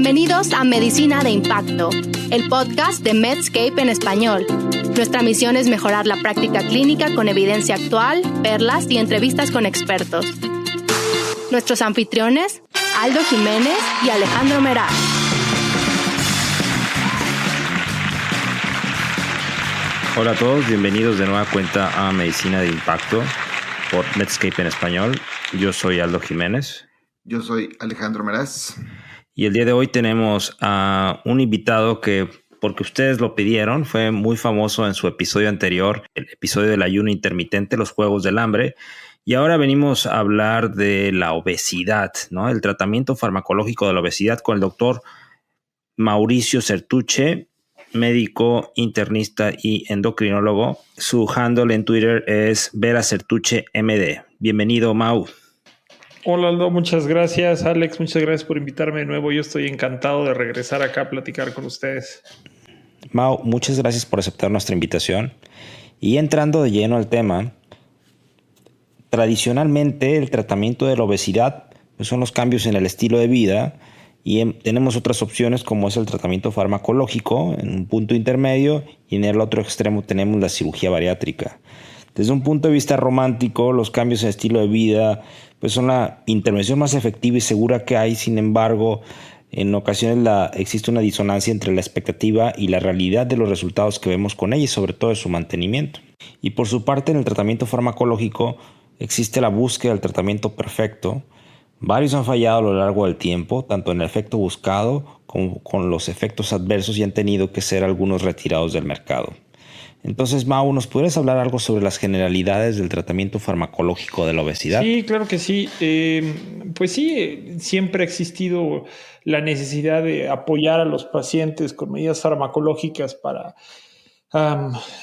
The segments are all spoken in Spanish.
Bienvenidos a Medicina de Impacto, el podcast de Medscape en español. Nuestra misión es mejorar la práctica clínica con evidencia actual, perlas y entrevistas con expertos. Nuestros anfitriones, Aldo Jiménez y Alejandro Meraz. Hola a todos, bienvenidos de nueva cuenta a Medicina de Impacto por Medscape en español. Yo soy Aldo Jiménez. Yo soy Alejandro Meraz. Y el día de hoy tenemos a un invitado que, porque ustedes lo pidieron, fue muy famoso en su episodio anterior, el episodio del ayuno intermitente, los Juegos del Hambre. Y ahora venimos a hablar de la obesidad, ¿no? El tratamiento farmacológico de la obesidad con el doctor Mauricio Certuche, médico, internista y endocrinólogo. Su handle en Twitter es VeraCertucheMD. Bienvenido, Mau. Hola Aldo, muchas gracias. Alex, muchas gracias por invitarme de nuevo. Yo estoy encantado de regresar acá a platicar con ustedes. Mau, muchas gracias por aceptar nuestra invitación. Y entrando de lleno al tema, tradicionalmente el tratamiento de la obesidad pues son los cambios en el estilo de vida y tenemos otras opciones como es el tratamiento farmacológico en un punto intermedio y en el otro extremo tenemos la cirugía bariátrica. Desde un punto de vista romántico, los cambios en estilo de vida pues son la intervención más efectiva y segura que hay. Sin embargo, en ocasiones existe una disonancia entre la expectativa y la realidad de los resultados que vemos con ella y sobre todo de su mantenimiento. Y por su parte, en el tratamiento farmacológico existe la búsqueda del tratamiento perfecto. Varios han fallado a lo largo del tiempo, tanto en el efecto buscado como con los efectos adversos y han tenido que ser algunos retirados del mercado. Entonces, Mau, ¿nos podrías hablar algo sobre las generalidades del tratamiento farmacológico de la obesidad? Sí, claro que sí. Pues sí, siempre ha existido la necesidad de apoyar a los pacientes con medidas farmacológicas para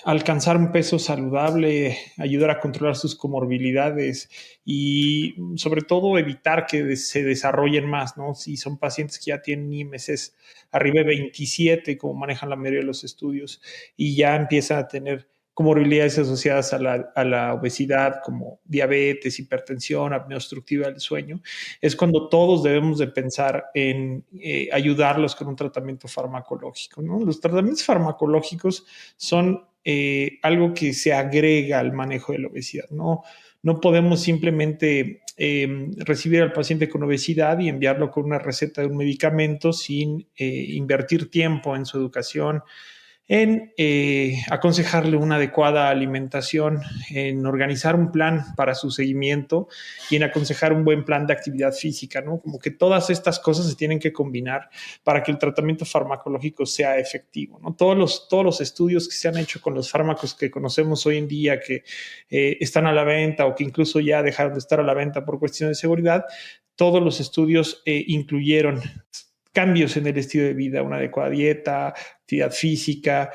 alcanzar un peso saludable, ayudar a controlar sus comorbilidades y sobre todo evitar que se desarrollen más, ¿no? Si son pacientes que ya tienen IMCs arriba de 27, como manejan la mayoría de los estudios, y ya empiezan a tener comorbilidades asociadas a la obesidad, como diabetes, hipertensión, apnea obstructiva del sueño, es cuando todos debemos de pensar en ayudarlos con un tratamiento farmacológico, ¿no? Los tratamientos farmacológicos son algo que se agrega al manejo de la obesidad, ¿no? No podemos simplemente recibir al paciente con obesidad y enviarlo con una receta de un medicamento sin invertir tiempo en su educación, en aconsejarle una adecuada alimentación, en organizar un plan para su seguimiento y en aconsejar un buen plan de actividad física, ¿no? Como que todas estas cosas se tienen que combinar para que el tratamiento farmacológico sea efectivo, ¿no? Todos los estudios que se han hecho con los fármacos que conocemos hoy en día que están a la venta o que incluso ya dejaron de estar a la venta por cuestiones de seguridad, todos los estudios incluyeron cambios en el estilo de vida, una adecuada dieta, actividad física,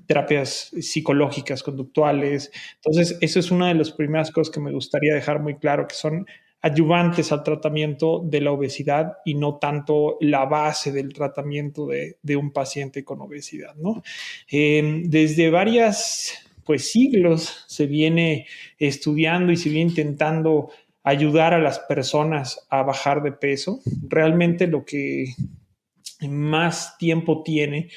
terapias psicológicas, conductuales. Entonces, eso es una de las primeras cosas que me gustaría dejar muy claro, que son ayudantes al tratamiento de la obesidad y no tanto la base del tratamiento de un paciente con obesidad, ¿no? Desde varios siglos se viene estudiando y se viene intentando ayudar a las personas a bajar de peso. Realmente lo que más tiempo tiene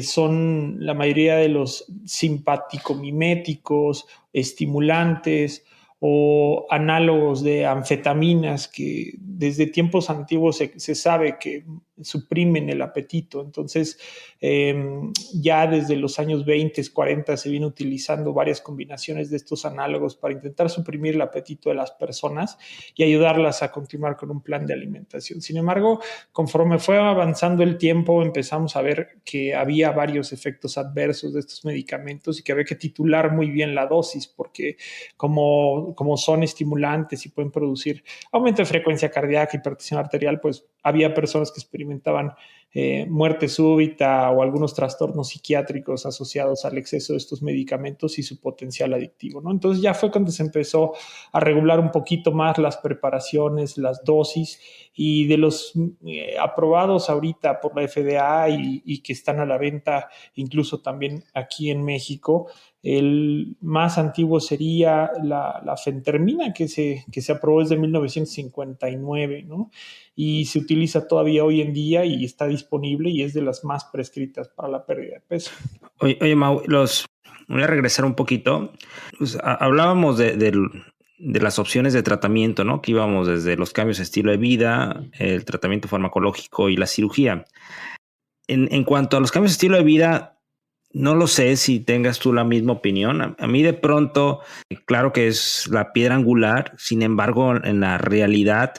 son la mayoría de los simpático-miméticos, estimulantes o análogos de anfetaminas que desde tiempos antiguos se sabe que suprimen el apetito. Entonces, ya desde los años 20, 40 se viene utilizando varias combinaciones de estos análogos para intentar suprimir el apetito de las personas y ayudarlas a continuar con un plan de alimentación. Sin embargo, conforme fue avanzando el tiempo, empezamos a ver que había varios efectos adversos de estos medicamentos y que había que titular muy bien la dosis, porque como son estimulantes y pueden producir aumento de frecuencia cardíaca, hipertensión arterial, pues había personas que experimentaban muerte súbita o algunos trastornos psiquiátricos asociados al exceso de estos medicamentos y su potencial adictivo, ¿no? Entonces ya fue cuando se empezó a regular un poquito más las preparaciones, las dosis, y de los aprobados ahorita por la FDA y que están a la venta incluso también aquí en México, el más antiguo sería la fentermina, que se aprobó desde 1959, ¿no? Y se utiliza todavía hoy en día y está disponible y es de las más prescritas para la pérdida de peso. Oye Mau, voy a regresar un poquito. Pues, hablábamos de las opciones de tratamiento, ¿no? Que íbamos desde los cambios de estilo de vida, el tratamiento farmacológico y la cirugía. En cuanto a los cambios de estilo de vida, no lo sé si tengas tú la misma opinión. A mí de pronto, claro que es la piedra angular, sin embargo, en la realidad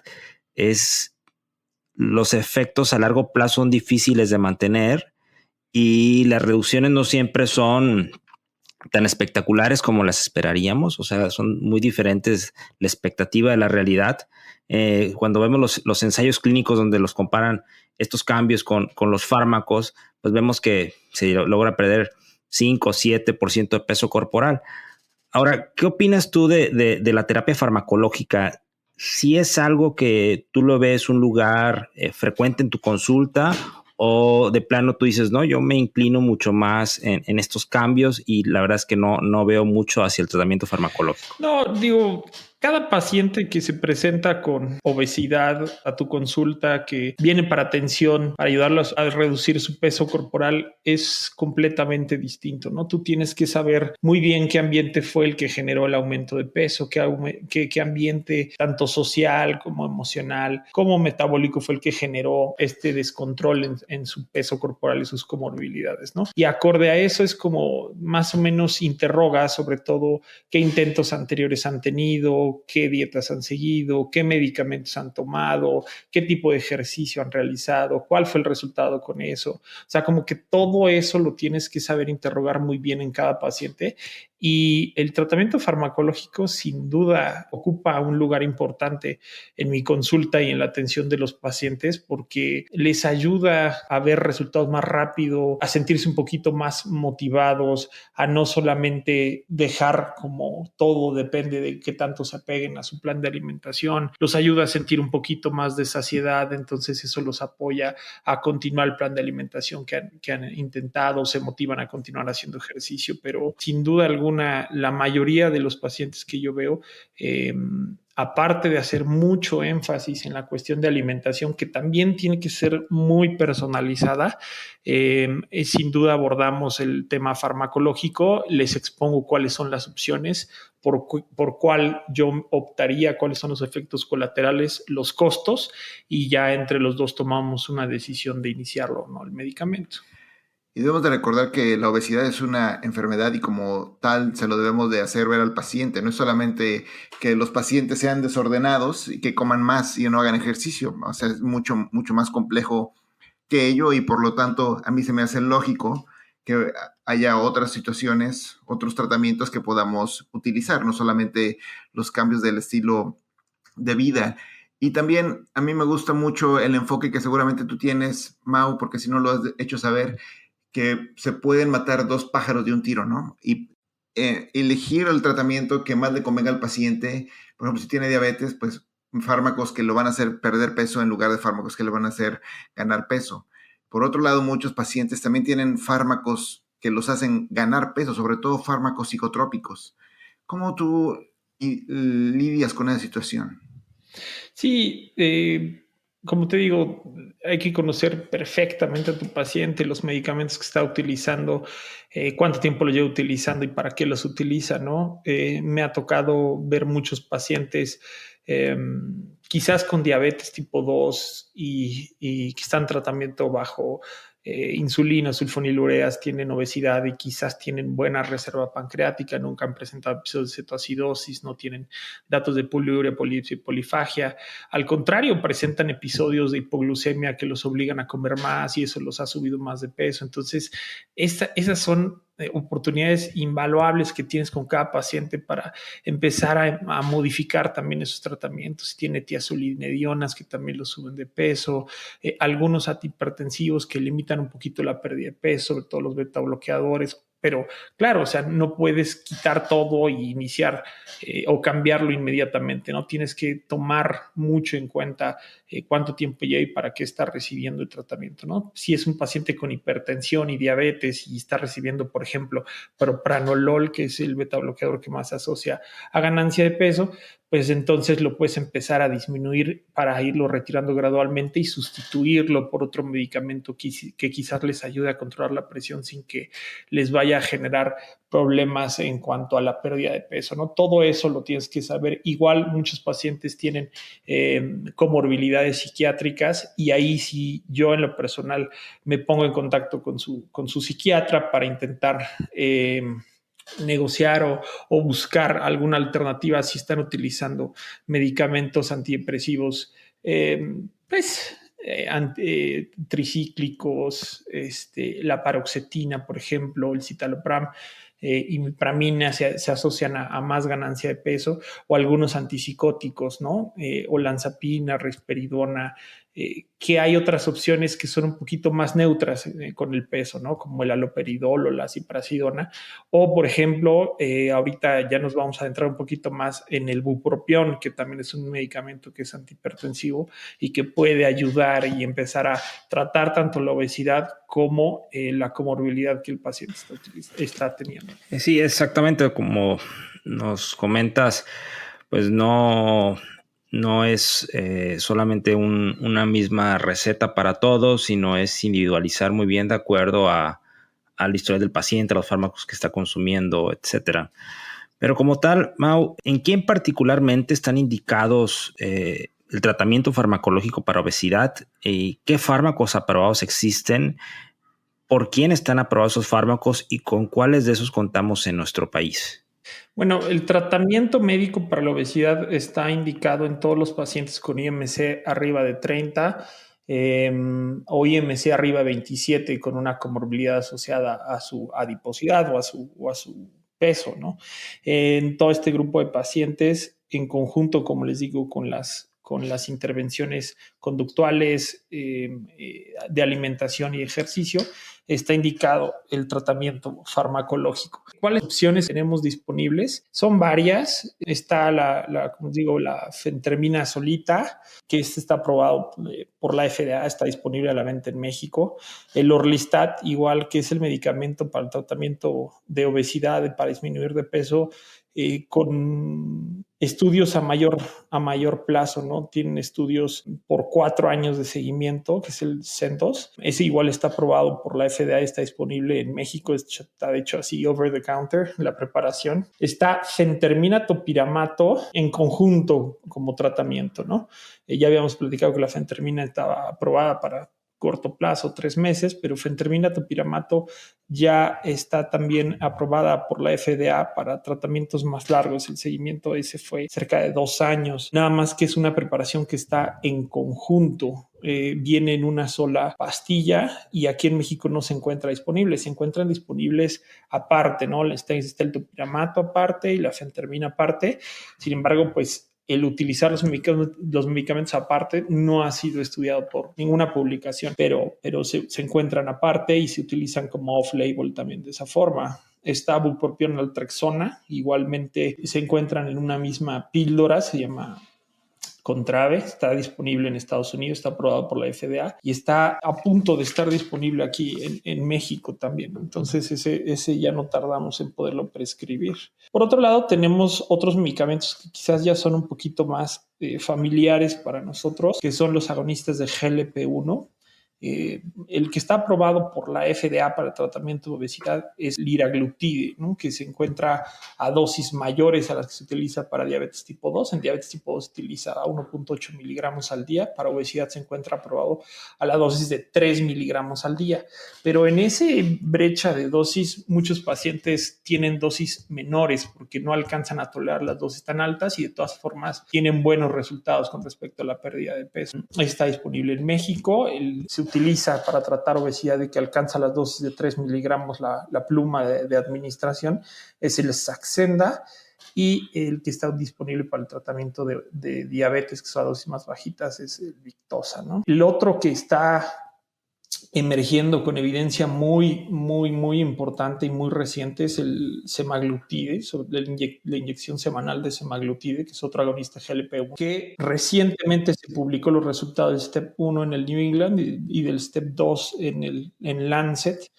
los efectos a largo plazo son difíciles de mantener y las reducciones no siempre son tan espectaculares como las esperaríamos. O sea, son muy diferentes la expectativa de la realidad. Cuando vemos los ensayos clínicos donde los comparan estos cambios con los fármacos, pues vemos que se logra perder 5 o 7% de peso corporal. Ahora, ¿qué opinas tú de la terapia farmacológica? ¿Si es algo que tú lo ves un lugar frecuente en tu consulta o de plano tú dices, no, yo me inclino mucho más en estos cambios y la verdad es que no veo mucho hacia el tratamiento farmacológico? No, digo, cada paciente que se presenta con obesidad a tu consulta, que viene para atención, para ayudarlos a reducir su peso corporal, es completamente distinto, ¿no? Tú tienes que saber muy bien qué ambiente fue el que generó el aumento de peso, qué ambiente tanto social como emocional, como metabólico fue el que generó este descontrol en su peso corporal y sus comorbilidades, ¿no? Y acorde a eso es como más o menos interroga sobre todo qué intentos anteriores han tenido, qué dietas han seguido, qué medicamentos han tomado, qué tipo de ejercicio han realizado, cuál fue el resultado con eso. O sea, como que todo eso lo tienes que saber interrogar muy bien en cada paciente. Y el tratamiento farmacológico sin duda ocupa un lugar importante en mi consulta y en la atención de los pacientes porque les ayuda a ver resultados más rápido, a sentirse un poquito más motivados, a no solamente dejar como todo depende de qué tanto se apeguen a su plan de alimentación, los ayuda a sentir un poquito más de saciedad, entonces eso los apoya a continuar el plan de alimentación que han intentado, se motivan a continuar haciendo ejercicio, pero sin duda alguna la mayoría de los pacientes que yo veo, aparte de hacer mucho énfasis en la cuestión de alimentación, que también tiene que ser muy personalizada, sin duda abordamos el tema farmacológico, les expongo cuáles son las opciones, por cuál yo optaría, cuáles son los efectos colaterales, los costos, y ya entre los dos tomamos una decisión de iniciarlo o no el medicamento. Y debemos de recordar que la obesidad es una enfermedad y como tal se lo debemos de hacer ver al paciente. No es solamente que los pacientes sean desordenados y que coman más y no hagan ejercicio. O sea, es mucho, mucho más complejo que ello y por lo tanto a mí se me hace lógico que haya otras situaciones, otros tratamientos que podamos utilizar, no solamente los cambios del estilo de vida. Y también a mí me gusta mucho el enfoque que seguramente tú tienes, Mau, porque si no lo has hecho saber, que se pueden matar dos pájaros de un tiro, ¿no? Y elegir el tratamiento que más le convenga al paciente. Por ejemplo, si tiene diabetes, pues fármacos que lo van a hacer perder peso en lugar de fármacos que le van a hacer ganar peso. Por otro lado, muchos pacientes también tienen fármacos que los hacen ganar peso, sobre todo fármacos psicotrópicos. ¿Cómo tú lidias con esa situación? Sí, como te digo, hay que conocer perfectamente a tu paciente, los medicamentos que está utilizando, cuánto tiempo lo lleva utilizando y para qué los utiliza, ¿no? Me ha tocado ver muchos pacientes quizás con diabetes tipo 2 y que están en tratamiento bajo insulina, sulfonilureas, tienen obesidad y quizás tienen buena reserva pancreática, nunca han presentado episodios de cetoacidosis, no tienen datos de poliuria, polipsia y polifagia. Al contrario, presentan episodios de hipoglucemia que los obligan a comer más y eso los ha subido más de peso. Entonces, esas son oportunidades invaluables que tienes con cada paciente para empezar a modificar también esos tratamientos. Si tiene tiazolinedionas que también lo suben de peso, algunos antihipertensivos que limitan un poquito la pérdida de peso, sobre todo los beta bloqueadores. Pero claro, o sea, no puedes quitar todo y iniciar o cambiarlo inmediatamente, ¿no? Tienes que tomar mucho en cuenta cuánto tiempo lleva y para qué está recibiendo el tratamiento, ¿no? Si es un paciente con hipertensión y diabetes y está recibiendo, por ejemplo, propranolol, que es el beta bloqueador que más se asocia a ganancia de peso, pues entonces lo puedes empezar a disminuir para irlo retirando gradualmente y sustituirlo por otro medicamento que quizás les ayude a controlar la presión sin que les vaya a generar problemas en cuanto a la pérdida de peso, ¿no? Todo eso lo tienes que saber. Igual muchos pacientes tienen comorbilidades psiquiátricas y ahí sí yo en lo personal me pongo en contacto con su psiquiatra para intentar negociar o buscar alguna alternativa si están utilizando medicamentos antidepresivos, tricíclicos, la paroxetina, por ejemplo, el citalopram, imipramina se asocian a más ganancia de peso, o algunos antipsicóticos, ¿no? Olanzapina, risperidona, que hay otras opciones que son un poquito más neutras con el peso, ¿no? Como el haloperidol o la ciprasidona, o por ejemplo, ahorita ya nos vamos a adentrar un poquito más en el bupropión, que también es un medicamento que es antihipertensivo y que puede ayudar y empezar a tratar tanto la obesidad como la comorbilidad que el paciente está teniendo. Sí, exactamente como nos comentas, pues no es solamente una misma receta para todos, sino es individualizar muy bien de acuerdo a la historia del paciente, a los fármacos que está consumiendo, etcétera. Pero como tal, Mau, ¿en quién particularmente están indicados el tratamiento farmacológico para obesidad? ¿Y qué fármacos aprobados existen? ¿Por quién están aprobados esos fármacos y con cuáles de esos contamos en nuestro país? Bueno, el tratamiento médico para la obesidad está indicado en todos los pacientes con IMC arriba de 30 o IMC arriba de 27 con una comorbilidad asociada a su adiposidad o a su peso, ¿no? En todo este grupo de pacientes, en conjunto, como les digo, con las intervenciones conductuales de alimentación y ejercicio, está indicado el tratamiento farmacológico. ¿Cuáles opciones tenemos disponibles? Son varias. Está como digo, la fentermina solita, que está aprobado por la FDA, está disponible a la venta en México. El Orlistat, igual, que es el medicamento para el tratamiento de obesidad, para disminuir de peso, con estudios a mayor plazo, ¿no? Tienen estudios por 4 años de seguimiento, que es el CENTOS. Ese igual está aprobado por la FDA, está disponible en México, está de hecho así over the counter, la preparación. Está fentermina topiramato en conjunto como tratamiento, ¿no? Ya habíamos platicado que la fentermina estaba aprobada para corto plazo, 3 meses, pero fentermina topiramato ya está también aprobada por la FDA para tratamientos más largos. El seguimiento ese fue cerca de 2 años, nada más que es una preparación que está en conjunto. Viene en una sola pastilla y aquí en México no se encuentra disponible, se encuentran disponibles aparte, ¿no? Está el topiramato aparte y la fentermina aparte. Sin embargo, pues el utilizar los medicamentos aparte no ha sido estudiado por ninguna publicación, pero se encuentran aparte y se utilizan como off-label también de esa forma. Está bupropión naltrexona, igualmente se encuentran en una misma píldora, se llama Contrave, está disponible en Estados Unidos, está aprobado por la FDA y está a punto de estar disponible aquí en México también. Entonces ese ya no tardamos en poderlo prescribir. Por otro lado, tenemos otros medicamentos que quizás ya son un poquito más familiares para nosotros, que son los agonistas de GLP-1. El que está aprobado por la FDA para el tratamiento de obesidad es liraglutide, ¿no? Que se encuentra a dosis mayores a las que se utiliza para diabetes tipo 2. En diabetes tipo 2 se utiliza a 1.8 miligramos al día. Para obesidad se encuentra aprobado a la dosis de 3 miligramos al día. Pero en esa brecha de dosis, muchos pacientes tienen dosis menores porque no alcanzan a tolerar las dosis tan altas y de todas formas tienen buenos resultados con respecto a la pérdida de peso. Está disponible en México. Se utiliza para tratar obesidad y que alcanza las dosis de 3 miligramos la pluma de administración es el Saxenda, y el que está disponible para el tratamiento de diabetes, que son a dosis más bajitas, es el Victoza, ¿no? El otro que está emergiendo con evidencia muy importante y muy reciente es el semaglutide, sobre la inyección semanal de semaglutide, que es otro agonista GLP-1, que recientemente se publicó los resultados del STEP 1 en el New England y del STEP 2 en Lancet,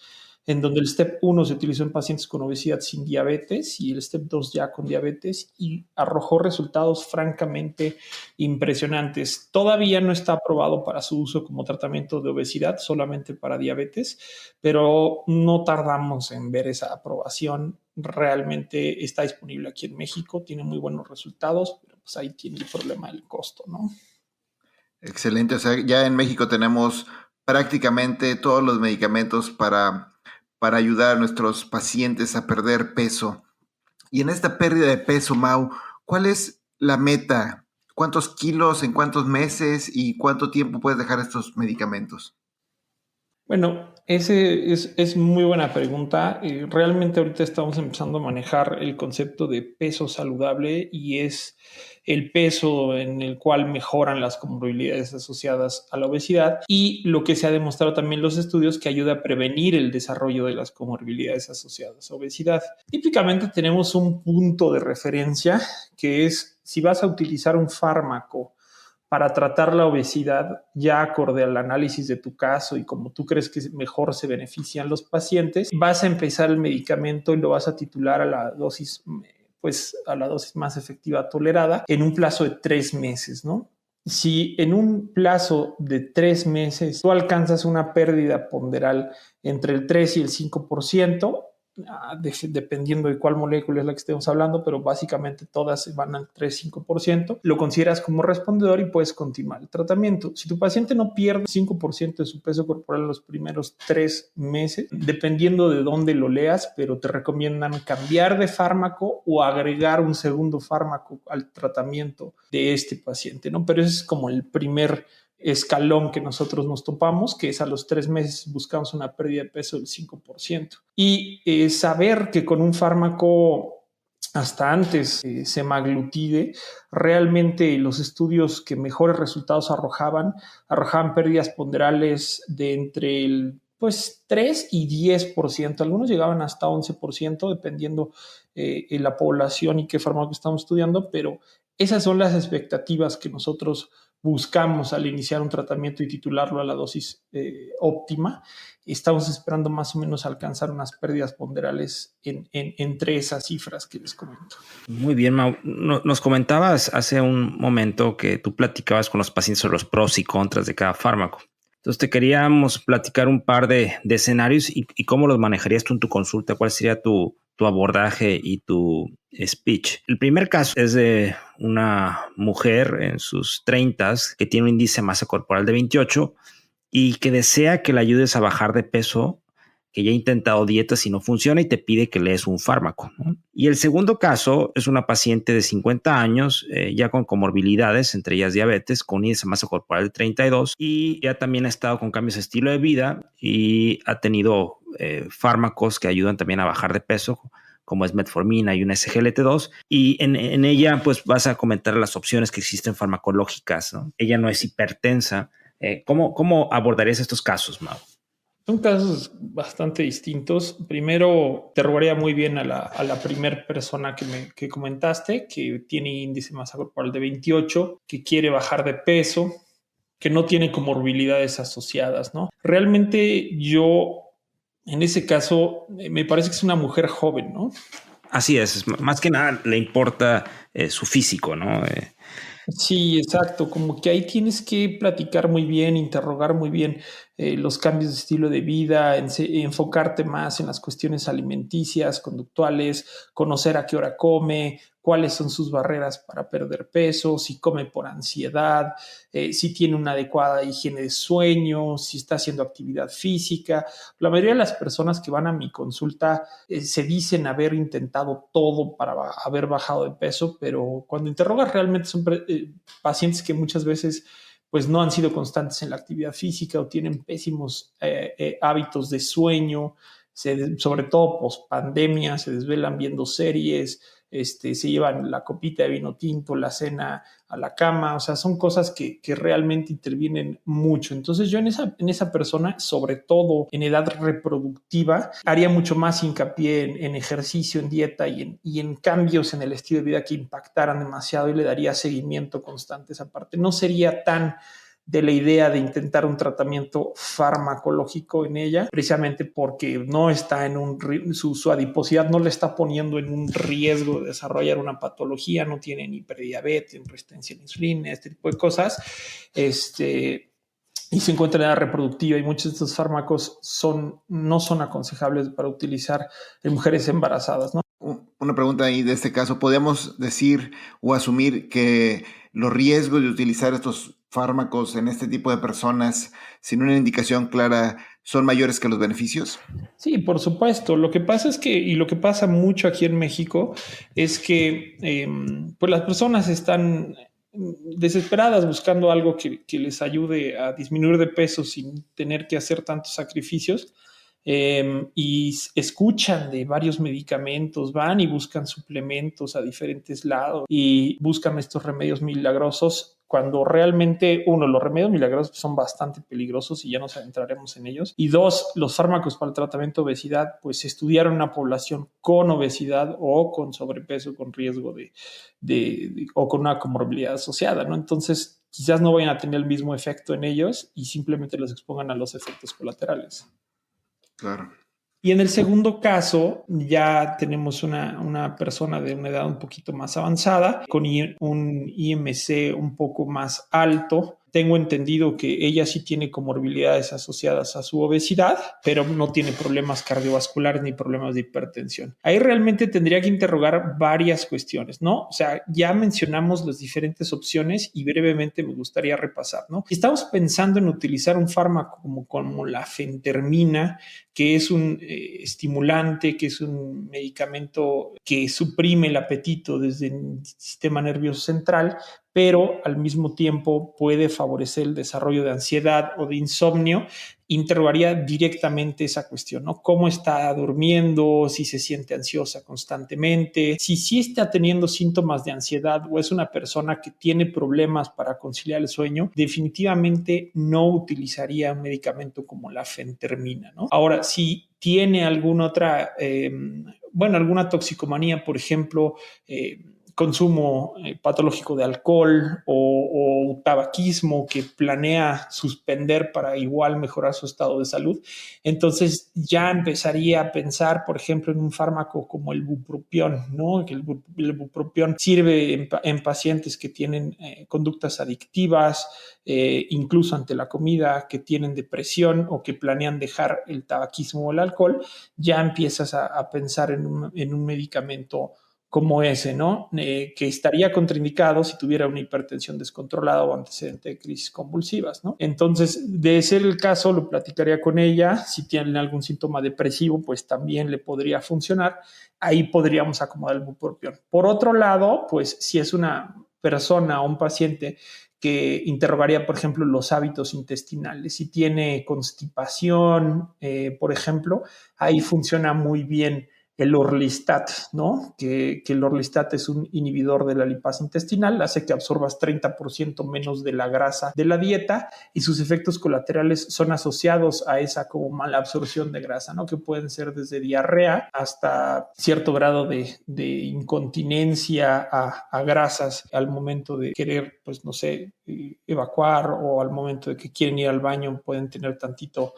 en donde el STEP 1 se utilizó en pacientes con obesidad sin diabetes y el STEP 2 ya con diabetes, y arrojó resultados francamente impresionantes. Todavía no está aprobado para su uso como tratamiento de obesidad, solamente para diabetes, pero no tardamos en ver esa aprobación. Realmente está disponible aquí en México, tiene muy buenos resultados, pero pues ahí tiene el problema del costo, ¿no? Excelente, o sea, ya en México tenemos prácticamente todos los medicamentos para ayudar a nuestros pacientes a perder peso. Y en esta pérdida de peso, Mau, ¿cuál es la meta? ¿Cuántos kilos en cuántos meses y cuánto tiempo puedes dejar estos medicamentos? Bueno, ese es muy buena pregunta. Realmente ahorita estamos empezando a manejar el concepto de peso saludable, y es el peso en el cual mejoran las comorbilidades asociadas a la obesidad, y lo que se ha demostrado también en los estudios que ayuda a prevenir el desarrollo de las comorbilidades asociadas a obesidad. Típicamente tenemos un punto de referencia, que es si vas a utilizar un fármaco para tratar la obesidad, ya acorde al análisis de tu caso y como tú crees que mejor se benefician los pacientes, vas a empezar el medicamento y lo vas a titular a la dosis, pues a la dosis más efectiva tolerada en un plazo de 3 meses, ¿no? Si en un plazo de 3 meses tú alcanzas una pérdida ponderal entre el 3 y el 5%, dependiendo de cuál molécula es la que estemos hablando, pero básicamente todas van al 3-5%, lo consideras como respondedor y puedes continuar el tratamiento. Si tu paciente no pierde 5% de su peso corporal en los primeros 3 meses, dependiendo de dónde lo leas, pero te recomiendan cambiar de fármaco o agregar un segundo fármaco al tratamiento de este paciente, ¿no? Pero ese es como el primer escalón que nosotros nos topamos, que es a los 3 meses buscamos una pérdida de peso del 5%. Y saber que con un fármaco hasta antes, semaglutide, realmente los estudios que mejores resultados arrojaban pérdidas ponderales de entre el 3 y 10%, algunos llegaban hasta 11%, dependiendo la población y qué fármaco estamos estudiando, pero esas son las expectativas que nosotros buscamos al iniciar un tratamiento y titularlo a la dosis óptima. Estamos esperando más o menos alcanzar unas pérdidas ponderales entre esas cifras que les comento. Muy bien, Mau. Nos comentabas hace un momento que tú platicabas con los pacientes sobre los pros y contras de cada fármaco. Entonces te queríamos platicar un par de escenarios y cómo los manejarías tú en tu consulta, cuál sería tu abordaje y tu speech. El primer caso es de una mujer en sus 30s que tiene un índice de masa corporal de 28 y que desea que le ayudes a bajar de peso, que ya ha intentado dietas y no funciona y te pide que le des un fármaco, ¿no? Y el segundo caso es una paciente de 50 años, ya con comorbilidades, entre ellas diabetes, con índice de masa corporal de 32 y ya también ha estado con cambios de estilo de vida y ha tenido fármacos que ayudan también a bajar de peso, como es metformina y un SGLT2, y en ella pues vas a comentar las opciones que existen farmacológicas, ¿no? Ella no es hipertensa. ¿Cómo abordarías estos casos, Mau? Son casos bastante distintos. Primero, interrogaría muy bien a la primera persona que comentaste, que tiene índice de masa corporal de 28, que quiere bajar de peso, que no tiene comorbilidades asociadas, ¿no? Realmente yo, en ese caso, me parece que es una mujer joven, ¿no? Así es, más que nada le importa su físico, ¿no? Sí, exacto. Como que ahí tienes que platicar muy bien, interrogar muy bien los cambios de estilo de vida, enfocarte más en las cuestiones alimenticias, conductuales, conocer a qué hora come, cuáles son sus barreras para perder peso, si come por ansiedad, si tiene una adecuada higiene de sueño, si está haciendo actividad física. La mayoría de las personas que van a mi consulta se dicen haber intentado todo para haber bajado de peso, pero cuando interrogas realmente son pacientes que muchas veces pues no han sido constantes en la actividad física o tienen pésimos hábitos de sueño, sobre todo post pandemia, se desvelan viendo series, se llevan la copita de vino tinto, la cena a la cama, o sea, son cosas que realmente intervienen mucho. Entonces yo en esa persona, sobre todo en edad reproductiva, haría mucho más hincapié en ejercicio, en dieta y en cambios en el estilo de vida que impactaran demasiado, y le daría seguimiento constante a esa parte. No sería tan de la idea de intentar un tratamiento farmacológico en ella, precisamente porque no está su adiposidad no le está poniendo en un riesgo de desarrollar una patología, no tiene ni prediabetes, ni resistencia a la insulina, este tipo de cosas, y se encuentra en edad reproductiva, y muchos de estos fármacos no son aconsejables para utilizar en mujeres embarazadas, ¿no? Una pregunta ahí de este caso, ¿podríamos decir o asumir que los riesgos de utilizar estos fármacos en este tipo de personas sin una indicación clara son mayores que los beneficios? Sí, por supuesto. Lo que pasa es que, y lo que pasa mucho aquí en México, es que pues las personas están desesperadas buscando algo que les ayude a disminuir de peso sin tener que hacer tantos sacrificios. Y escuchan de varios medicamentos, van y buscan suplementos a diferentes lados y buscan estos remedios milagrosos, cuando realmente, uno, los remedios milagrosos son bastante peligrosos y ya nos adentraremos en ellos, y dos, los fármacos para el tratamiento de obesidad pues se estudiaron en una población con obesidad o con sobrepeso, con riesgo o con una comorbilidad asociada, ¿no? Entonces quizás no vayan a tener el mismo efecto en ellos y simplemente los expongan a los efectos colaterales. Claro. Y en el segundo caso, ya tenemos una persona de una edad un poquito más avanzada, con un IMC un poco más alto. Tengo entendido que ella sí tiene comorbilidades asociadas a su obesidad, pero no tiene problemas cardiovasculares ni problemas de hipertensión. Ahí realmente tendría que interrogar varias cuestiones, ¿no? O sea, ya mencionamos las diferentes opciones y brevemente me gustaría repasar, ¿no? Si estamos pensando en utilizar un fármaco como la fentermina, que es un estimulante, que es un medicamento que suprime el apetito desde el sistema nervioso central, pero al mismo tiempo puede favorecer el desarrollo de ansiedad o de insomnio, interrogaría directamente esa cuestión, ¿no? ¿Cómo está durmiendo? Si se siente ansiosa constantemente, si sí está teniendo síntomas de ansiedad o es una persona que tiene problemas para conciliar el sueño, definitivamente no utilizaría un medicamento como la fentermina, ¿no? Ahora, si tiene alguna otra, alguna toxicomanía, por ejemplo, consumo patológico de alcohol o tabaquismo que planea suspender para igual mejorar su estado de salud, entonces ya empezaría a pensar, por ejemplo, en un fármaco como el bupropión, ¿no? Que el bupropión sirve en pacientes que tienen conductas adictivas, incluso ante la comida, que tienen depresión o que planean dejar el tabaquismo o el alcohol. Ya empiezas a pensar en un medicamento como ese, ¿no? Que estaría contraindicado si tuviera una hipertensión descontrolada o antecedente de crisis convulsivas, ¿no? Entonces, de ser el caso, lo platicaría con ella. Si tienen algún síntoma depresivo, pues también le podría funcionar. Ahí podríamos acomodar el bupropión. Por otro lado, pues si es una persona o un paciente que interrogaría, por ejemplo, los hábitos intestinales. Si tiene constipación, por ejemplo, ahí funciona muy bien el Orlistat, ¿no? Que el Orlistat es un inhibidor de la lipasa intestinal, hace que absorbas 30% menos de la grasa de la dieta, y sus efectos colaterales son asociados a esa como mala absorción de grasa, ¿no? Que pueden ser desde diarrea hasta cierto grado de incontinencia a grasas al momento de querer, pues no sé, evacuar, o al momento de que quieren ir al baño pueden tener tantito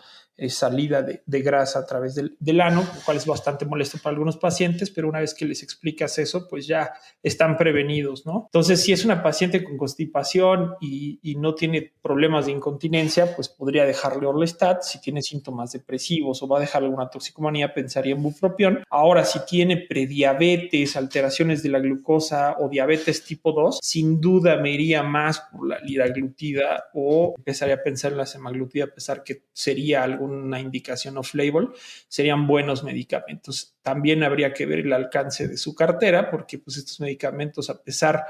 salida de grasa a través del ano, lo cual es bastante molesto para algunos pacientes, pero una vez que les explicas eso, pues ya están prevenidos, ¿no? Entonces, si es una paciente con constipación y no tiene problemas de incontinencia, pues podría dejarle Orlistat. Si tiene síntomas depresivos o va a dejar alguna toxicomanía, pensaría en bupropión. Ahora, si tiene prediabetes, alteraciones de la glucosa o diabetes tipo 2, sin duda me iría más por la liraglutida, o empezaría a pensar en la semaglutida, a pesar que sería alguna indicación off-label. Serían buenos medicamentos. También habría que ver el alcance de su cartera, porque pues estos medicamentos, a pesar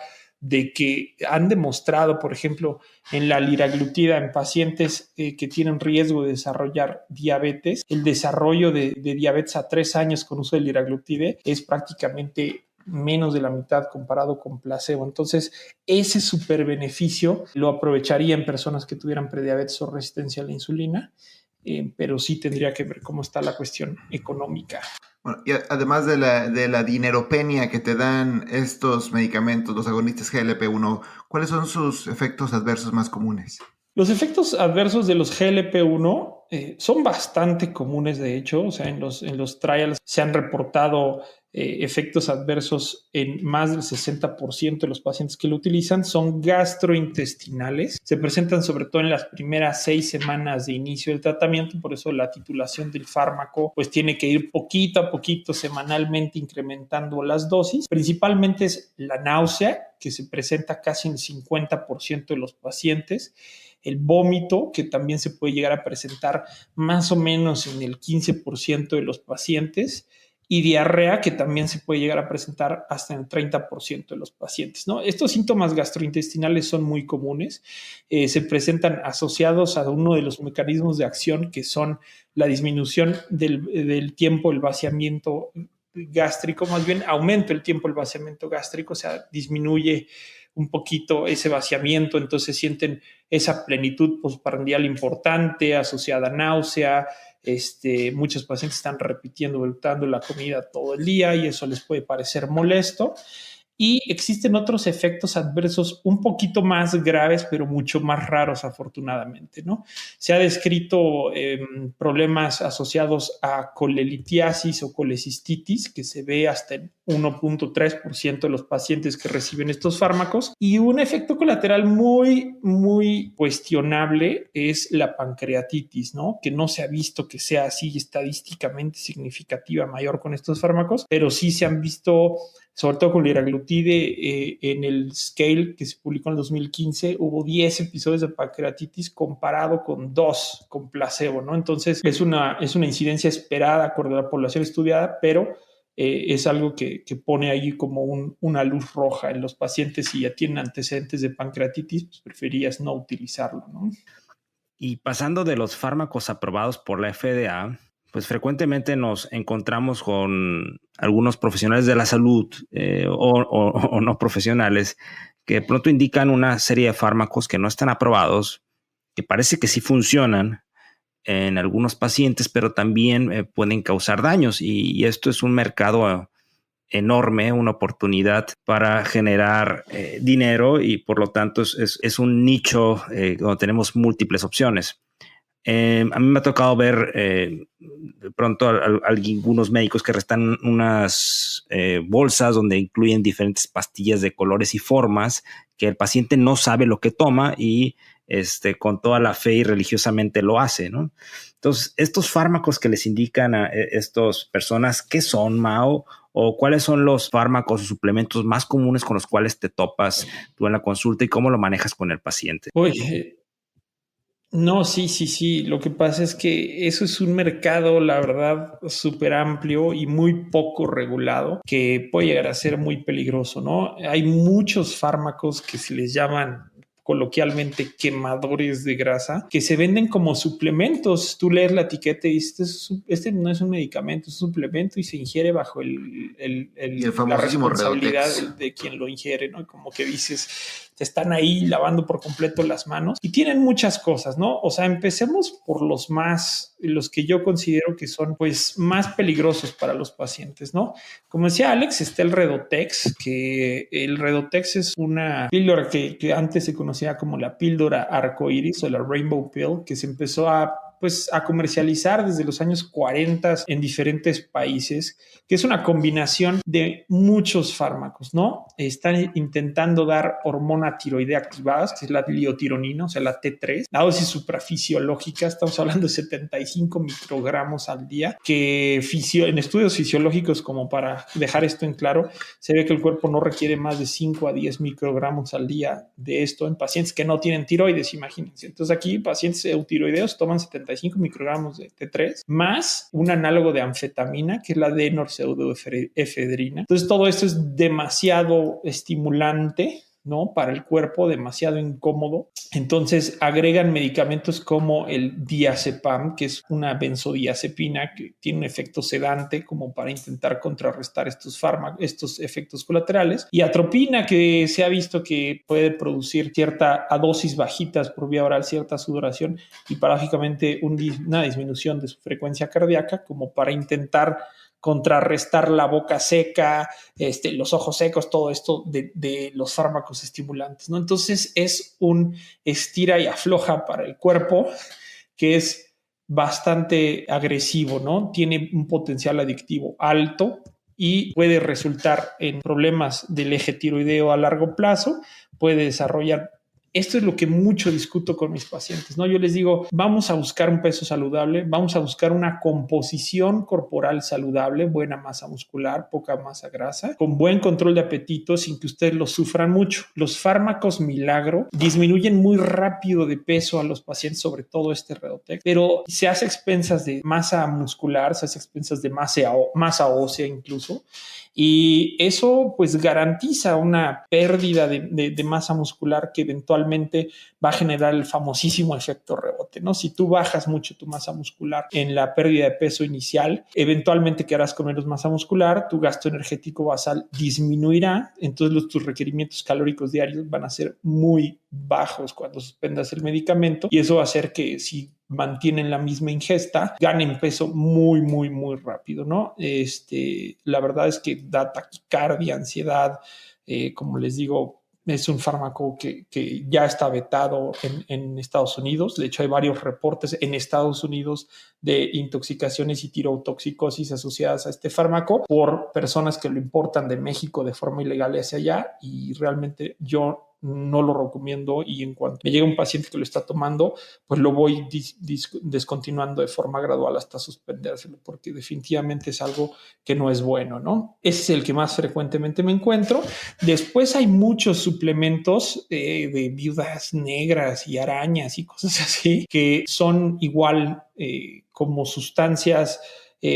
de que han demostrado, por ejemplo, en la liraglutida en pacientes que tienen riesgo de desarrollar diabetes, el desarrollo de diabetes a 3 años con uso de liraglutide es prácticamente menos de la mitad comparado con placebo. Entonces, ese super beneficio lo aprovecharía en personas que tuvieran prediabetes o resistencia a la insulina, pero sí tendría que ver cómo está la cuestión económica. Bueno, y además de la dineropenia que te dan estos medicamentos, los agonistas GLP-1, ¿cuáles son sus efectos adversos más comunes? Los efectos adversos de los GLP-1 son bastante comunes, de hecho. O sea, en los trials se han reportado efectos adversos en más del 60% de los pacientes que lo utilizan. Son gastrointestinales. Se presentan sobre todo en las primeras 6 semanas de inicio del tratamiento. Por eso la titulación del fármaco pues tiene que ir poquito a poquito, semanalmente, incrementando las dosis. Principalmente es la náusea, que se presenta casi en el 50% de los pacientes. El vómito, que también se puede llegar a presentar más o menos en el 15% de los pacientes, y diarrea, que también se puede llegar a presentar hasta en el 30% de los pacientes, ¿no? Estos síntomas gastrointestinales son muy comunes, se presentan asociados a uno de los mecanismos de acción, que son la disminución del tiempo, el vaciamiento gástrico, más bien aumenta el tiempo del vaciamiento gástrico, o sea, disminuye un poquito ese vaciamiento, entonces sienten esa plenitud postprandial importante asociada a náusea. Muchos pacientes están repitiendo, voltando la comida todo el día y eso les puede parecer molesto. Y existen otros efectos adversos un poquito más graves, pero mucho más raros, afortunadamente, ¿no? Se ha descrito problemas asociados a colelitiasis o colecistitis, que se ve hasta en 1.3% de los pacientes que reciben estos fármacos. Y un efecto colateral muy, muy cuestionable es la pancreatitis, ¿no? Que no se ha visto que sea así estadísticamente significativa mayor con estos fármacos, pero sí se han visto, sobre todo con liraglutide, en el SCALE que se publicó en el 2015, hubo 10 episodios de pancreatitis comparado con 2 con placebo, ¿no? Entonces es una incidencia esperada acorde a la población estudiada, pero es algo que pone ahí como una luz roja en los pacientes. Si ya tienen antecedentes de pancreatitis, pues preferirías no utilizarlo, ¿no? Y pasando de los fármacos aprobados por la FDA, pues frecuentemente nos encontramos con algunos profesionales de la salud o no profesionales que de pronto indican una serie de fármacos que no están aprobados, que parece que sí funcionan en algunos pacientes, pero también pueden causar daños. Y esto es un mercado enorme, una oportunidad para generar dinero y por lo tanto es un nicho donde tenemos múltiples opciones. A mí me ha tocado ver de pronto algunos médicos que restan unas bolsas donde incluyen diferentes pastillas de colores y formas que el paciente no sabe lo que toma y con toda la fe y religiosamente lo hace, ¿no? Entonces, estos fármacos que les indican a estas personas, ¿qué son, Mao? ¿O cuáles son los fármacos o suplementos más comunes con los cuales te topas tú en la consulta y cómo lo manejas con el paciente? Oye, no, sí. Lo que pasa es que eso es un mercado, la verdad, súper amplio y muy poco regulado, que puede llegar a ser muy peligroso, ¿no? Hay muchos fármacos que se les llaman coloquialmente quemadores de grasa, que se venden como suplementos. Tú lees la etiqueta y dices, este no es un medicamento, es un suplemento y se ingiere bajo la responsabilidad de quien lo ingiere, ¿no? Como que dices, te están ahí lavando por completo las manos y tienen muchas cosas, ¿no? O sea, empecemos por los que yo considero que son pues más peligrosos para los pacientes, ¿no? Como decía Alex, está el Redotex, que el Redotex es una píldora que antes se conocía como la píldora arcoíris o la Rainbow Pill, que se empezó a comercializar desde los años 40 en diferentes países, que es una combinación de muchos fármacos, ¿no? Están intentando dar hormona tiroidea activadas, que es la liotironina, o sea, la T3, la dosis suprafisiológica, estamos hablando de 75 microgramos al día, que en estudios fisiológicos, como para dejar esto en claro, se ve que el cuerpo no requiere más de 5 a 10 microgramos al día de esto en pacientes que no tienen tiroides, imagínense. Entonces aquí pacientes eutiroideos toman 75 microgramos de T3 más un análogo de anfetamina, que es la de norpseudoefedrina. Entonces todo esto es demasiado estimulante ¿no? Para el cuerpo, demasiado incómodo. Entonces agregan medicamentos como el diazepam, que es una benzodiazepina que tiene un efecto sedante como para intentar contrarrestar estos efectos colaterales, y atropina, que se ha visto que puede producir a dosis bajitas por vía oral cierta sudoración y paradójicamente una disminución de su frecuencia cardíaca, como para intentar contrarrestar la boca seca, los ojos secos, todo esto de los fármacos estimulantes, ¿no? Entonces es un estira y afloja para el cuerpo que es bastante agresivo, ¿no? Tiene un potencial adictivo alto y puede resultar en problemas del eje tiroideo a largo plazo, puede desarrollar. Esto es lo que mucho discuto con mis pacientes, ¿no? Yo les digo, vamos a buscar un peso saludable, vamos a buscar una composición corporal saludable, buena masa muscular, poca masa grasa, con buen control de apetito sin que ustedes lo sufran mucho. Los fármacos milagro disminuyen muy rápido de peso a los pacientes, sobre todo Redotex, pero se hace a expensas de masa muscular, se hace a expensas de masa ósea incluso, y eso pues garantiza una pérdida de masa muscular que eventualmente va a generar el famosísimo efecto rebote, ¿no? Si tú bajas mucho tu masa muscular en la pérdida de peso inicial, eventualmente quedarás con menos masa muscular, tu gasto energético basal disminuirá, entonces tus requerimientos calóricos diarios van a ser muy bajos cuando suspendas el medicamento, y eso va a hacer que si mantienen la misma ingesta, ganen peso muy, muy, muy rápido, ¿no? La verdad es que da taquicardia, ansiedad, como les digo, es un fármaco que ya está vetado en Estados Unidos. De hecho, hay varios reportes en Estados Unidos de intoxicaciones y tirotoxicosis asociadas a este fármaco por personas que lo importan de México de forma ilegal hacia allá, y realmente yo no lo recomiendo, y en cuanto me llega un paciente que lo está tomando, pues lo voy descontinuando de forma gradual hasta suspendérselo, porque definitivamente es algo que no es bueno, ¿no? Ese es el que más frecuentemente me encuentro. Después hay muchos suplementos de viudas negras y arañas y cosas así, que son igual como sustancias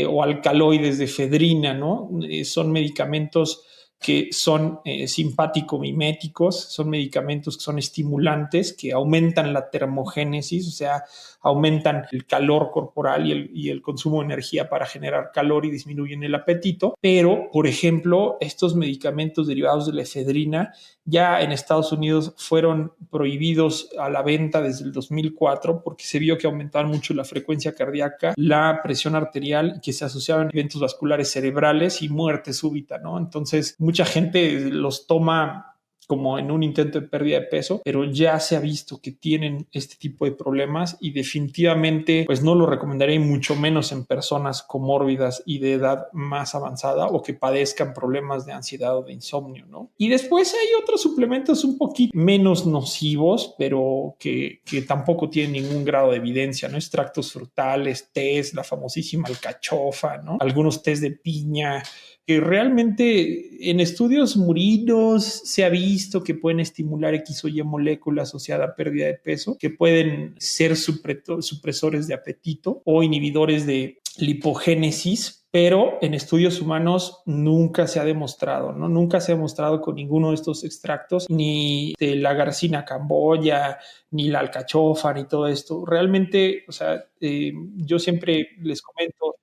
o alcaloides de efedrina, ¿no? Son medicamentos que son simpático-miméticos, son medicamentos que son estimulantes, que aumentan la termogénesis, o sea, aumentan el calor corporal y el consumo de energía para generar calor y disminuyen el apetito. Pero, por ejemplo, estos medicamentos derivados de la efedrina ya en Estados Unidos fueron prohibidos a la venta desde el 2004 porque se vio que aumentaban mucho la frecuencia cardíaca, la presión arterial, y que se asociaban eventos vasculares cerebrales y muerte súbita, ¿no? Entonces, mucha gente los toma como en un intento de pérdida de peso, pero ya se ha visto que tienen este tipo de problemas, y definitivamente pues no lo recomendaría, mucho menos en personas comórbidas y de edad más avanzada o que padezcan problemas de ansiedad o de insomnio, ¿no? Y después hay otros suplementos un poquito menos nocivos, pero que tampoco tienen ningún grado de evidencia, ¿no? Extractos frutales, tés, la famosísima alcachofa, ¿no? Algunos tés de piña, que realmente en estudios murinos se ha visto que pueden estimular X o Y molécula asociada a pérdida de peso, que pueden ser supresores de apetito o inhibidores de lipogénesis, pero en estudios humanos nunca se ha demostrado, ¿no? Nunca se ha demostrado con ninguno de estos extractos, ni de la garcina camboya, ni la alcachofa, ni todo esto. Realmente, o sea, yo siempre les comento,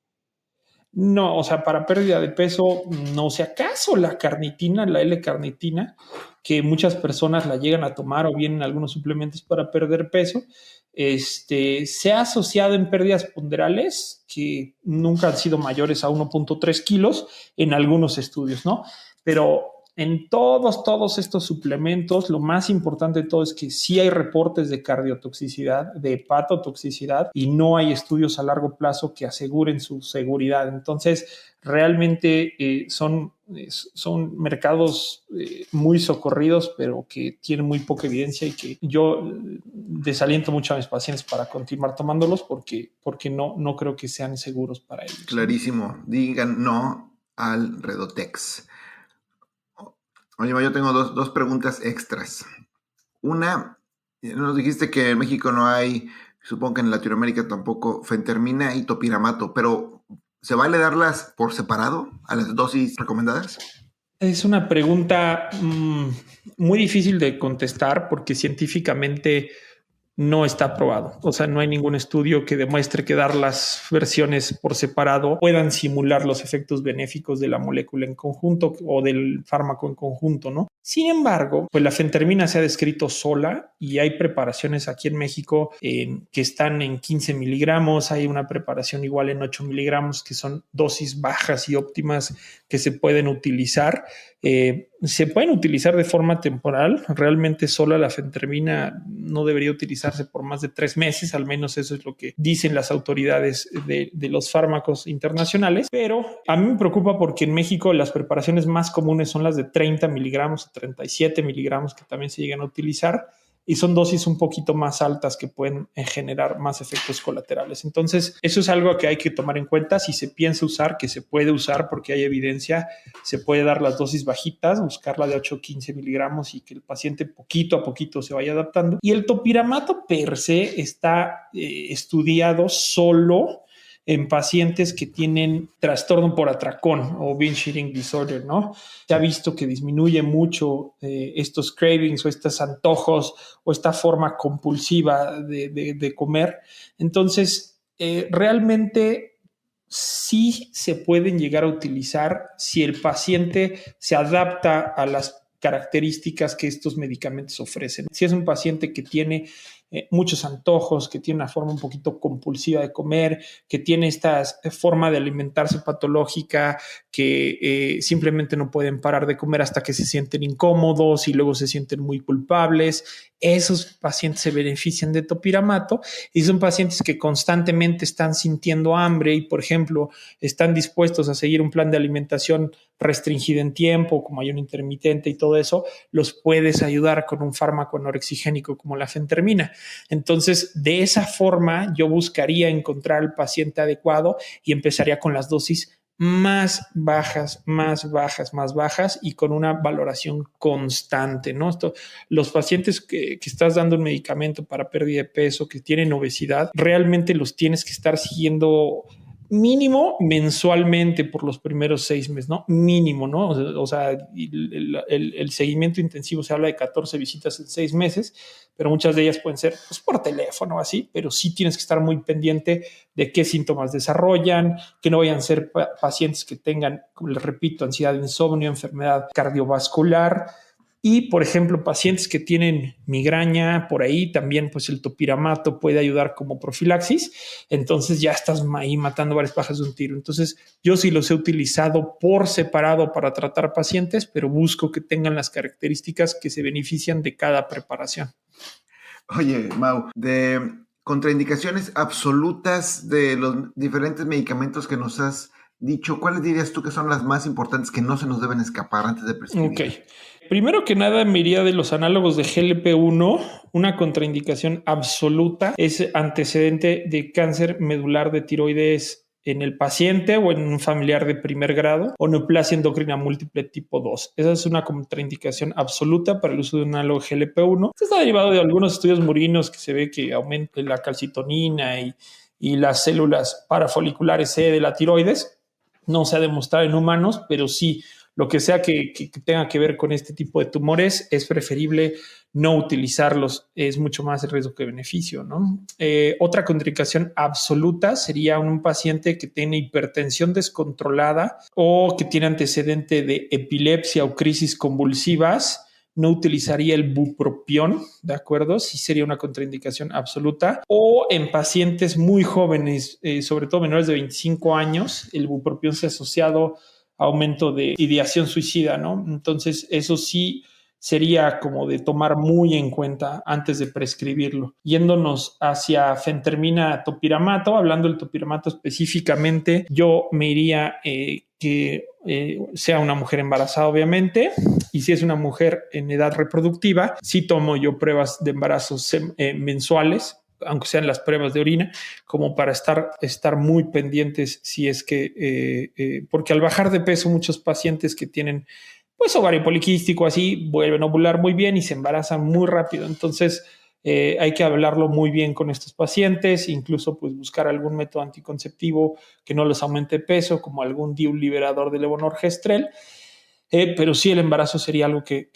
no, o sea, para pérdida de peso, no, o sea, acaso la carnitina, la L-carnitina, que muchas personas la llegan a tomar o vienen algunos suplementos para perder peso, se ha asociado en pérdidas ponderales que nunca han sido mayores a 1.3 kilos en algunos estudios, ¿no? Pero en todos estos suplementos, lo más importante de todo es que sí hay reportes de cardiotoxicidad, de hepatotoxicidad, y no hay estudios a largo plazo que aseguren su seguridad. Entonces, realmente son mercados muy socorridos, pero que tienen muy poca evidencia, y que yo desaliento mucho a mis pacientes para continuar tomándolos porque no creo que sean seguros para ellos. Clarísimo. Digan no al Redotex. Oye, yo tengo dos preguntas extras. Una, nos dijiste que en México no hay, supongo que en Latinoamérica tampoco, fentermina y topiramato, pero ¿se vale darlas por separado a las dosis recomendadas? Es una pregunta muy difícil de contestar porque científicamente no está probado. O sea, no hay ningún estudio que demuestre que dar las versiones por separado puedan simular los efectos benéficos de la molécula en conjunto o del fármaco en conjunto, ¿no? Sin embargo, pues la fentermina se ha descrito sola y hay preparaciones aquí en México que están en 15 miligramos. Hay una preparación igual en 8 miligramos que son dosis bajas y óptimas que se pueden utilizar. Se pueden utilizar de forma temporal. Realmente sola la fentermina no debería utilizarse por más de 3 meses, al menos eso es lo que dicen las autoridades de los fármacos internacionales. Pero a mí me preocupa porque en México las preparaciones más comunes son las de 30 miligramos, 37 miligramos que también se llegan a utilizar. Y son dosis un poquito más altas que pueden generar más efectos colaterales. Entonces, eso es algo que hay que tomar en cuenta. Si se piensa usar, que se puede usar porque hay evidencia, se puede dar las dosis bajitas, buscarla de 8 o 15 miligramos y que el paciente poquito a poquito se vaya adaptando. Y el topiramato per se está estudiado solo en pacientes que tienen trastorno por atracón o binge eating disorder, ¿no? Se ha visto que disminuye mucho estos cravings o estos antojos o esta forma compulsiva de comer. Entonces, realmente sí se pueden llegar a utilizar si el paciente se adapta a las características que estos medicamentos ofrecen. Si es un paciente que tiene muchos antojos, que tiene una forma un poquito compulsiva de comer, que tiene esta forma de alimentarse patológica, que simplemente no pueden parar de comer hasta que se sienten incómodos y luego se sienten muy culpables. Esos pacientes se benefician de topiramato y son pacientes que constantemente están sintiendo hambre y, por ejemplo, están dispuestos a seguir un plan de alimentación restringida en tiempo, como ayuno intermitente y todo eso, los puedes ayudar con un fármaco anorexigénico como la fentermina. Entonces, de esa forma, yo buscaría encontrar al paciente adecuado y empezaría con las dosis más bajas y con una valoración constante, ¿no? Los pacientes que estás dando un medicamento para pérdida de peso, que tienen obesidad, realmente los tienes que estar siguiendo mínimo mensualmente por los primeros 6 meses, ¿no? Mínimo, ¿no? O sea, el seguimiento intensivo se habla de 14 visitas en 6 meses, pero muchas de ellas pueden ser pues, por teléfono o así, pero sí tienes que estar muy pendiente de qué síntomas desarrollan, que no vayan a ser pacientes que tengan, como les repito, ansiedad, insomnio, enfermedad cardiovascular. Y, por ejemplo, pacientes que tienen migraña, por ahí también pues el topiramato puede ayudar como profilaxis. Entonces ya estás ahí matando varias pájaros de un tiro. Entonces yo sí los he utilizado por separado para tratar pacientes, pero busco que tengan las características que se benefician de cada preparación. Oye, Mau, de contraindicaciones absolutas de los diferentes medicamentos que nos has dicho, ¿cuáles dirías tú que son las más importantes que no se nos deben escapar antes de prescribir? Ok. Primero que nada, me iría de los análogos de GLP-1. Una contraindicación absoluta es antecedente de cáncer medular de tiroides en el paciente o en un familiar de primer grado o neoplasia endocrina múltiple tipo 2. Esa es una contraindicación absoluta para el uso de un análogo GLP-1. Esto está derivado de algunos estudios murinos que se ve que aumenta la calcitonina y las células parafoliculares C de la tiroides. No se ha demostrado en humanos, pero sí lo que sea que tenga que ver con este tipo de tumores, es preferible no utilizarlos. Es mucho más el riesgo que beneficio, ¿no? Otra contraindicación absoluta sería un paciente que tiene hipertensión descontrolada o que tiene antecedente de epilepsia o crisis convulsivas. No utilizaría el bupropión, ¿de acuerdo? Sí sería una contraindicación absoluta. O en pacientes muy jóvenes, sobre todo menores de 25 años, el bupropión se ha asociado aumento de ideación suicida, ¿no? Entonces, eso sí sería como de tomar muy en cuenta antes de prescribirlo. Yéndonos hacia fentermina topiramato, hablando del topiramato específicamente, yo me iría que sea una mujer embarazada, obviamente, y si es una mujer en edad reproductiva, sí tomo yo pruebas de embarazos mensuales, aunque sean las pruebas de orina, como para estar muy pendientes si es que, porque al bajar de peso muchos pacientes que tienen pues ovario poliquístico así vuelven a ovular muy bien y se embarazan muy rápido. Entonces hay que hablarlo muy bien con estos pacientes, incluso pues buscar algún método anticonceptivo que no les aumente peso, como algún DIU liberador de levonorgestrel. pero sí el embarazo sería algo que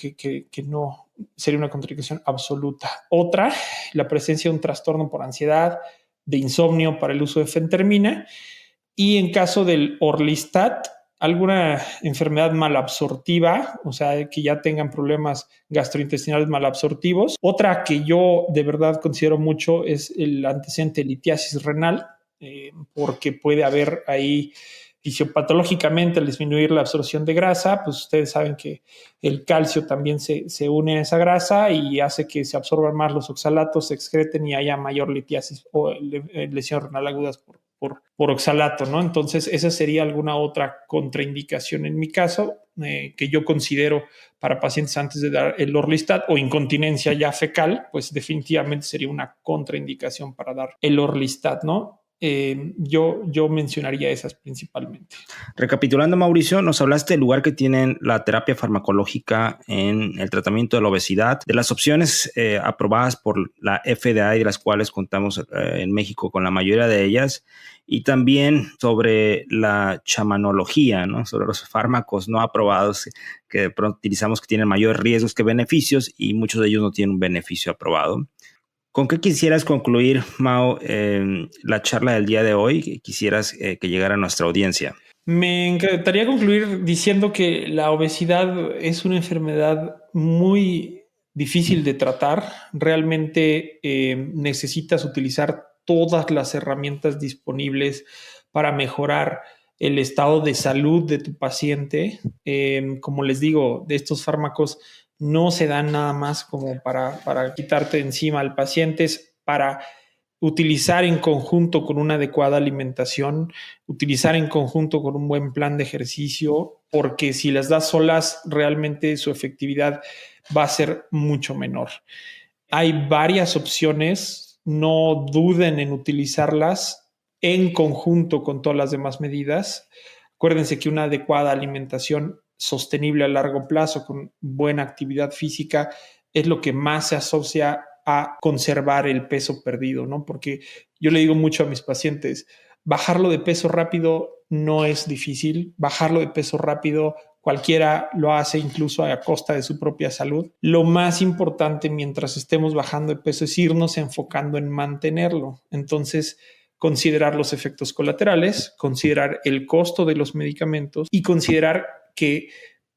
no sería una contraindicación absoluta. Otra, la presencia de un trastorno por ansiedad, de insomnio para el uso de fentermina, y en caso del Orlistat, alguna enfermedad malabsortiva, o sea, que ya tengan problemas gastrointestinales malabsortivos. Otra que yo de verdad considero mucho es el antecedente de litiasis renal, porque puede haber ahí fisiopatológicamente al disminuir la absorción de grasa, pues ustedes saben que el calcio también se une a esa grasa y hace que se absorban más los oxalatos, se excreten y haya mayor litiasis o lesión renal agudas por oxalato, ¿no? Entonces, esa sería alguna otra contraindicación en mi caso, que yo considero para pacientes antes de dar el Orlistat o incontinencia ya fecal, pues definitivamente sería una contraindicación para dar el Orlistat, ¿no? Yo mencionaría esas principalmente. Recapitulando, Mauricio, nos hablaste del lugar que tienen la terapia farmacológica en el tratamiento de la obesidad, de las opciones aprobadas por la FDA y de las cuales contamos en México con la mayoría de ellas, y también sobre la chamanología, ¿no? Sobre los fármacos no aprobados que de pronto utilizamos que tienen mayores riesgos que beneficios y muchos de ellos no tienen un beneficio aprobado. ¿Con qué quisieras concluir, Mau, la charla del día de hoy? Quisieras que llegara a nuestra audiencia. Me encantaría concluir diciendo que la obesidad es una enfermedad muy difícil de tratar. Realmente necesitas utilizar todas las herramientas disponibles para mejorar el estado de salud de tu paciente. Como les digo, de estos fármacos no se dan nada más como para quitarte de encima al paciente, es para utilizar en conjunto con una adecuada alimentación, utilizar en conjunto con un buen plan de ejercicio, porque si las das solas, realmente su efectividad va a ser mucho menor. Hay varias opciones, no duden en utilizarlas en conjunto con todas las demás medidas. Acuérdense que una adecuada alimentación sostenible a largo plazo con buena actividad física es lo que más se asocia a conservar el peso perdido, ¿no? Porque yo le digo mucho a mis pacientes, bajarlo de peso rápido no es difícil, bajarlo de peso rápido cualquiera lo hace incluso a costa de su propia salud. Lo más importante mientras estemos bajando de peso es irnos enfocando en mantenerlo. Entonces, considerar los efectos colaterales, considerar el costo de los medicamentos y considerar que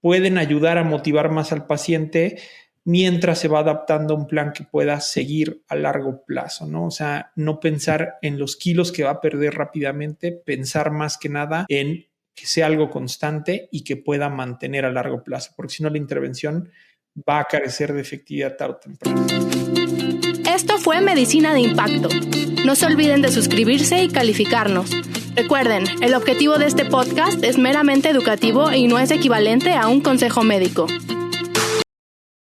pueden ayudar a motivar más al paciente mientras se va adaptando a un plan que pueda seguir a largo plazo, ¿no? O sea, no pensar en los kilos que va a perder rápidamente, pensar más que nada en que sea algo constante y que pueda mantener a largo plazo, porque si no la intervención va a carecer de efectividad tarde o temprano. Esto fue Medicina de Impacto. No se olviden de suscribirse y calificarnos. Recuerden, el objetivo de este podcast es meramente educativo y no es equivalente a un consejo médico.